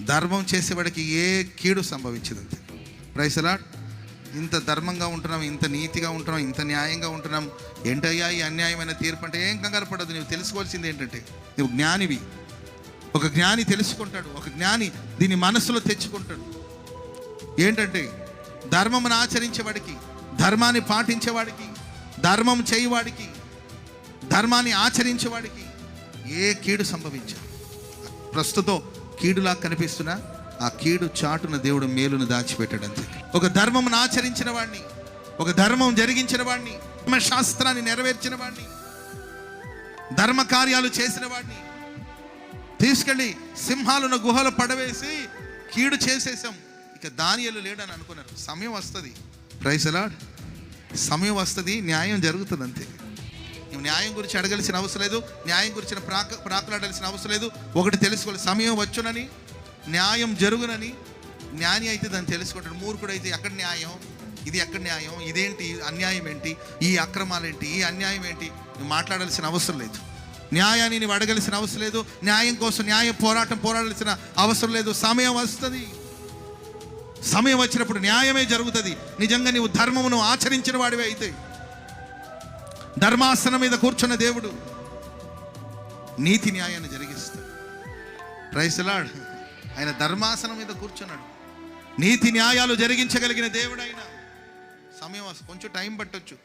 ధర్మం చేసేవాడికి ఏ కీడు సంభవించదు. అంతే. Praise the lord. ఇంత ధర్మంగా ఉంటున్నాం, ఇంత నీతిగా ఉంటున్నాం, ఇంత న్యాయంగా ఉంటున్నాం, ఏంటయ్యా ఈ అన్యాయమైన తీర్పు అంటే ఏం కంగారు పడదు. నువ్వు తెలుసుకోవాల్సింది ఏంటంటే, నువ్వు జ్ఞానివి. ఒక జ్ఞాని తెలుసుకుంటాడు, ఒక జ్ఞాని దీన్ని మనసులో తెచ్చుకుంటాడు. ఏంటంటే ధర్మమును ఆచరించేవాడికి, ధర్మాన్ని పాటించేవాడికి, ధర్మం చేయవాడికి, ధర్మాన్ని ఆచరించేవాడికి ఏ కీడు సంభవించదు. ప్రస్తుతం కీడులా కనిపిస్తున్నా ఆ కీడు చాటున దేవుడు మేలును దాచిపెట్టాడు. అంతే. ఒక ధర్మమును ఆచరించిన వాడిని, ఒక ధర్మం జరిగించిన వాడిని, ధర్మశాస్త్రాన్ని నెరవేర్చిన వాడిని, ధర్మ కార్యాలు చేసిన వాడిని తీసుకెళ్ళి సింహాలను గుహలో పడవేసి కీడు చేసేసాం. ఇక దానియేలు లేడని అనుకున్నారు. సమయం వస్తుంది. Praise the lord. సమయం వస్తుంది, న్యాయం జరుగుతుంది. అంతే. నువ్వు న్యాయం గురించి అడగాల్సిన అవసరం లేదు, న్యాయం గురించి ప్రాకులాడాల్సిన అవసరం లేదు. ఒకటి తెలుసుకోవాలి, సమయం వచ్చునని, న్యాయం జరుగునని. జ్ఞాని అయితే దాన్ని తెలుసుకుంటాడు. మూర్ఖుడు అయితే ఎక్కడ న్యాయం, ఇది ఎక్కడ న్యాయం, ఇదేంటి అన్యాయం ఏంటి, ఈ అక్రమాలు ఏంటి, ఈ అన్యాయం ఏంటి, నువ్వు మాట్లాడాల్సిన అవసరం లేదు. న్యాయాన్ని నువ్వు అడగాల్సిన అవసరం లేదు. న్యాయం కోసం న్యాయ పోరాడాల్సిన అవసరం లేదు. సమయం వస్తుంది. సమయం వచ్చినప్పుడు న్యాయమే జరుగుతుంది. నిజంగా నీవు ధర్మమును ఆచరించిన వాడివే అయితే. ధర్మాసనం మీద కూర్చున్న దేవుడు నీతి న్యాయాన్ని జరిగిస్తాడు. Praise the lord. ఆయన ధర్మాసనం మీద కూర్చున్నాడు. నీతి న్యాయాలు జరిగించగలిగిన దేవుడు ఆయన. సమయం కొంచెం టైం పట్టొచ్చు.